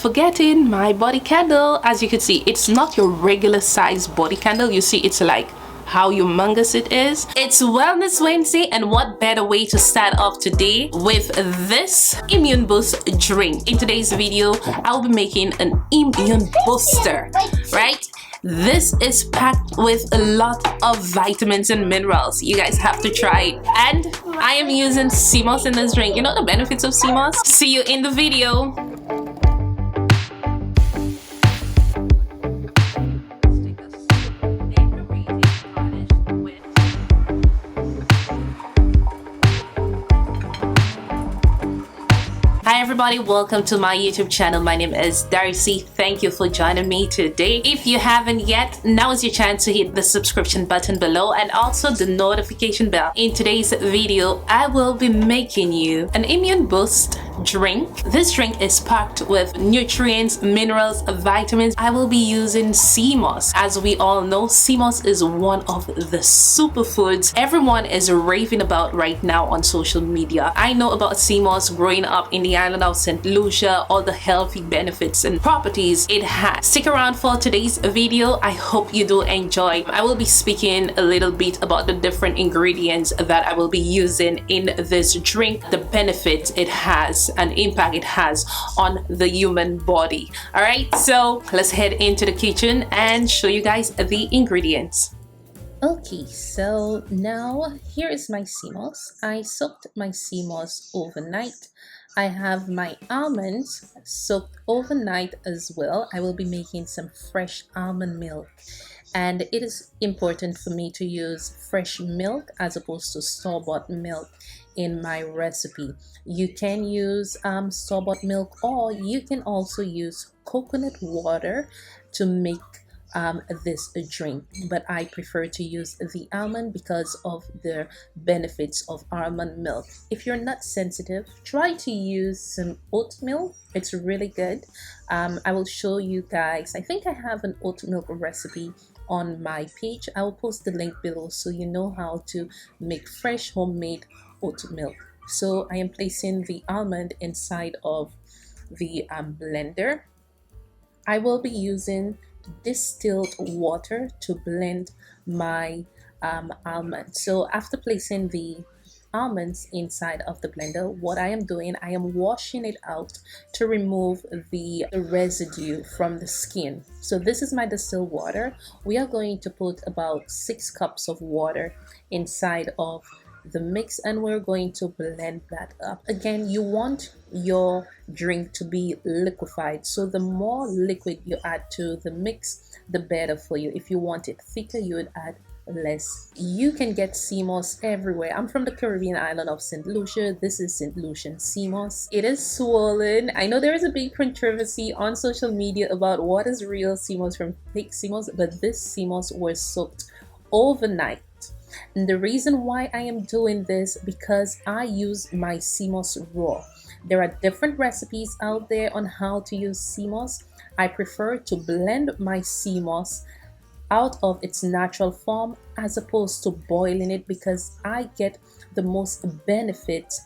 Forgetting my body candle. As you can see, it's not your regular size body candle. You see, it's like how humongous it is. It's Wellness Wednesday, and what better way to start off today with this immune boost drink. In today's video, I'll be making an immune booster, right? This is packed with a lot of vitamins and minerals. You guys have to try it. And I am using Seamoss in this drink. You know the benefits of Seamoss? See you in the video. Hi everybody, welcome to my YouTube channel. My name is Darcy. Thank you for joining me today. If you haven't yet, now is your chance to hit the subscription button below and also the notification bell. In today's video, I will be making you an immune boost drink. This drink is packed with nutrients, minerals, vitamins. I will be using Seamoss. As we all know, Seamoss is one of the superfoods everyone is raving about right now on social media. I know about Seamoss growing up in the island of St. Lucia, all the healthy benefits and properties it has. Stick around for today's video. I hope you do enjoy. I will be speaking a little bit about the different ingredients that I will be using in this drink, the benefits it has, and impact it has on the human body. All right, so let's head into the kitchen and show you guys the ingredients. Okay, so now here is my Seamoss. I soaked my Seamoss overnight. I have my almonds soaked overnight as well. I will be making some fresh almond milk, and it is important for me to use fresh milk as opposed to store-bought milk in my recipe. You can use store-bought milk, or you can also use coconut water to make this drink, but I prefer to use the almond because of the benefits of almond milk. If you're not sensitive, try to use some oat milk. It's really good. I will show you guys. I think I have an oat milk recipe on my page. I will post the link below so you know how to make fresh homemade oat milk. So I am placing the almond inside of the blender. I will be using distilled water to blend my almond. So after placing the almonds inside of the blender, what I am doing, I am washing it out to remove the residue from the skin. So this is my distilled water. We are going to put about 6 cups of water inside of the mix, and we're going to blend that up. Again, you want your drink to be liquefied, so the more liquid you add to the mix, the better for you. If you want it thicker, you would add less. You can get Seamoss everywhere. I'm from the Caribbean island of St. Lucia. This is St. Lucian Seamoss. It is swollen. I know there is a big controversy on social media about what is real Seamoss from fake Seamoss, but this Seamoss was soaked overnight. And the reason why I am doing this, because I use my Seamoss raw. There are different recipes out there on how to use Seamoss. I prefer to blend my Seamoss out of its natural form as opposed to boiling it, because I get the most benefits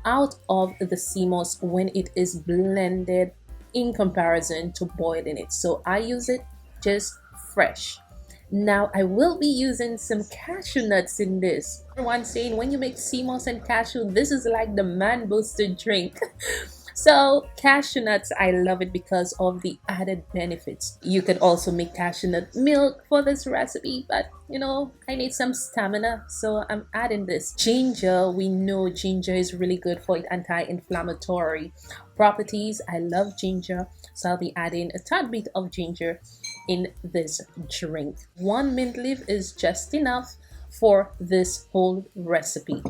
out of the Seamoss when it is blended in comparison to boiling it. So I use it just fresh. Now I will be using some cashew nuts in this. Everyone saying when you make Seamoss and cashew, this is like the man boosted drink. So cashew nuts, I love it because of the added benefits. You could also make cashew nut milk for this recipe, but you know, I need some stamina, so I'm adding this. Ginger, we know ginger is really good for anti-inflammatory properties. I love ginger, so I'll be adding a tad bit of ginger in this drink. 1 mint leaf is just enough for this whole recipe.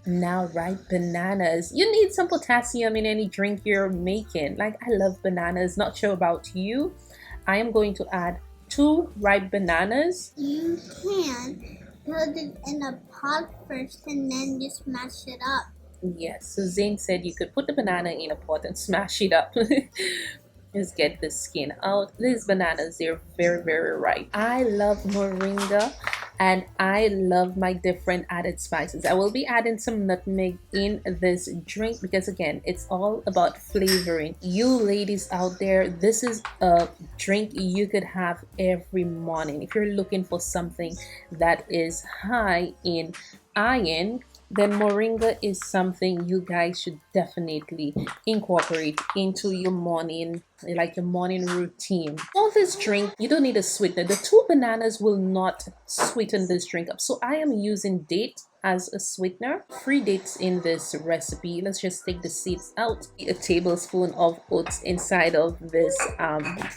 Now, ripe bananas. You need some potassium in any drink you're making. Like, I love bananas. Not sure about you. I am going to add 2 ripe bananas. You can put it in a pot first and then just smash it up. Yes, so Zane said you could put the banana in a pot and smash it up. Just get the skin out. These bananas, they're very, very ripe. I love moringa. And I love my different added spices. I will be adding some nutmeg in this drink because again, it's all about flavoring. You ladies out there, this is a drink you could have every morning if you're looking for something that is high in iron. Then moringa is something you guys should definitely incorporate into your morning, like your morning routine. For this drink, you don't need a sweetener. The 2 bananas will not sweeten this drink up. So I am using date as a sweetener. 3 dates in this recipe. Let's just take the seeds out. A tablespoon of oats inside of this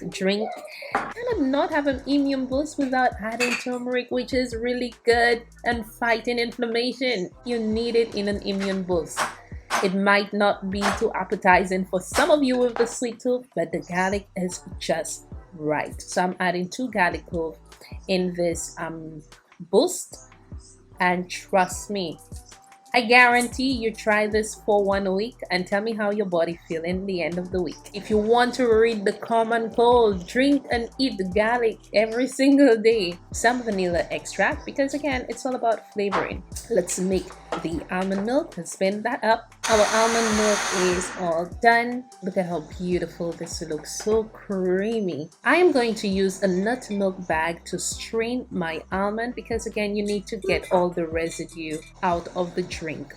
drink. Kind of not have an immune boost without adding turmeric, which is really good and fighting inflammation. You need it in an immune boost. It might not be too appetizing for some of you with the sweet tooth, but the garlic is just right. So I'm adding 2 garlic cloves in this boost, and trust me, I guarantee you try this for 1 week and tell me how your body feel in the end of the week. If you want to read the common cold, drink and eat garlic every single day. Some vanilla extract because again, it's all about flavoring. Let's make the almond milk and spin that up. Our almond milk is all done. Look at how beautiful this looks, so creamy. I am going to use a nut milk bag to strain my almond because again, you need to get all the residue out of the drink.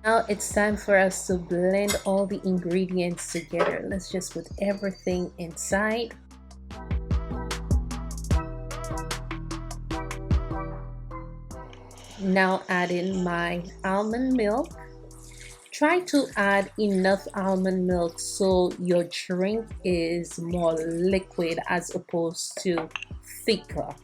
Now it's time for us to blend all the ingredients together. Let's just put everything inside. Now add in my almond milk. Try to add enough almond milk so your drink is more liquid as opposed to thicker.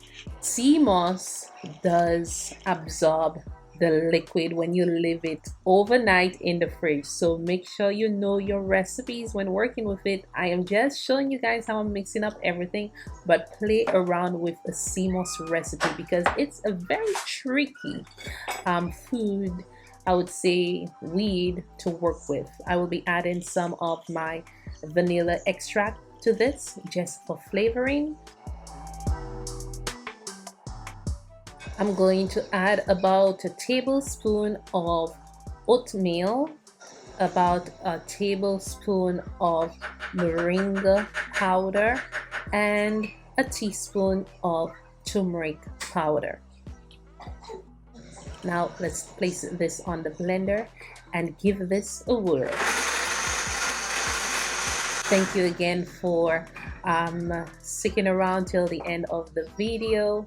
Seamoss does absorb the liquid when you leave it overnight in the fridge, so make sure you know your recipes when working with it. I am just showing you guys how I'm mixing up everything, but play around with a Seamoss recipe because it's a very tricky food, I would say, weed to work with. I will be adding some of my vanilla extract to this just for flavoring. I'm going to add about a tablespoon of oatmeal, about a tablespoon of moringa powder, and a teaspoon of turmeric powder. Now let's place this on the blender and give this a whirl. Thank you again for sticking around till the end of the video.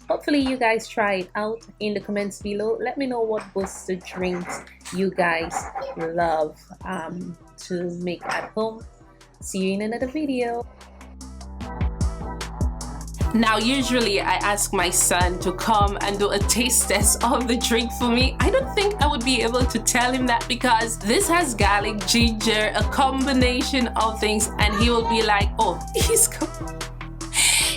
Hopefully you guys try it out. In the comments below, let me know what booster drinks you guys love to make at home. See you in another video. Now usually I ask my son to come and do a taste test of the drink for me. I don't think I would be able to tell him that because this has garlic, ginger, a combination of things, and he will be like, oh, he's coming.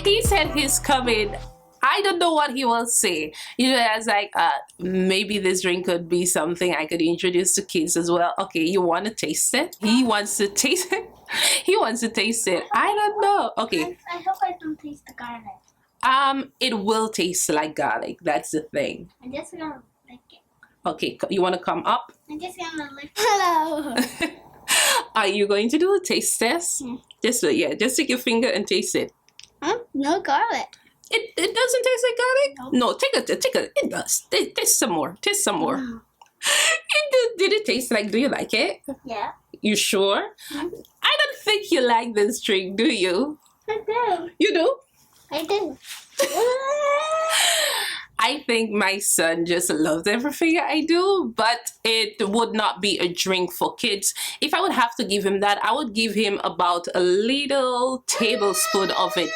He said he's coming. I don't know what he will say. You know, I was like, maybe this drink could be something I could introduce to kids as well. Okay, you want to taste it? He wants to taste it. He wants to taste it. I don't know. Okay. I hope I don't taste the garlic. It will taste like garlic. That's the thing. I'm just gonna lick it. Okay, you want to come up? I'm just gonna lick it. Hello. Are you going to do a taste test? Yeah. Just take your finger and taste it. No garlic. It doesn't taste like garlic? No, take a, it does. Taste some more. Taste some more. Did it taste like, do you like it? Yeah. You sure? I don't think you like this drink, do you? I do. You do? I do. I think my son just loves everything I do, but it would not be a drink for kids. If I would have to give him that, I would give him about a little tablespoon of it.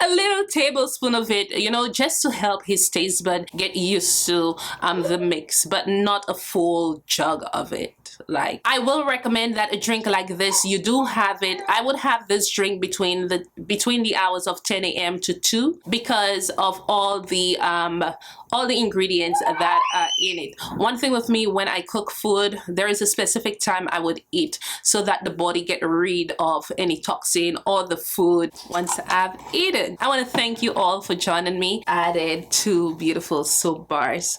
A a little tablespoon of it, you know, just to help his taste bud get used to the mix, but not a full jug of it. Like, I will recommend that a drink like this, you do have it. I would have this drink between the hours of 10 a.m. to 2 because of all the ingredients that are in it. One thing with me, when I cook food, there is a specific time I would eat so that the body get rid of any toxin or the food once I've eaten. I want to thank you all for joining me. I added 2 beautiful soap bars.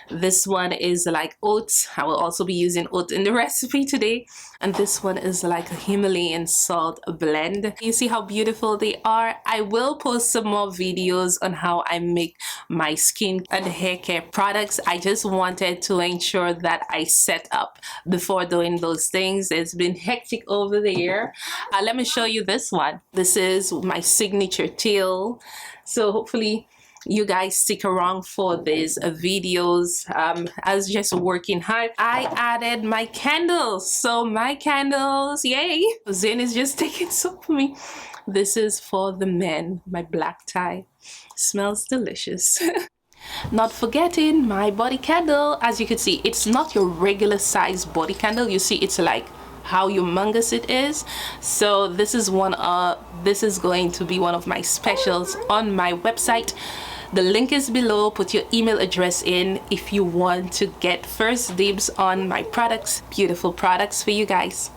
This one is like oats. I will also be using oats in the recipe today. And this one is like a Himalayan salt blend. You see how beautiful they are? I will post some more videos on how I make my skin and hair care products. I just wanted to ensure that I set up before doing those things. It's been hectic over there. Let me show you this one. This is my signature teal. So hopefully you guys stick around for these videos. I was just working hard. I added my candles. So my candles, yay! Zane is just taking some for me. This is for the men, my black tie. Smells delicious. Not forgetting my body candle. As you can see, it's not your regular size body candle. You see, it's like how humongous it is. So this is going to be one of my specials on my website. The link is below. Put your email address in if you want to get first dibs on my products. Beautiful products for you guys.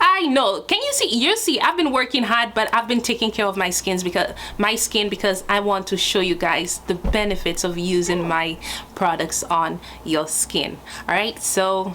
I know, can you see? You see, I've been working hard, but I've been taking care of my skin because I want to show you guys the benefits of using my products on your skin. All right, so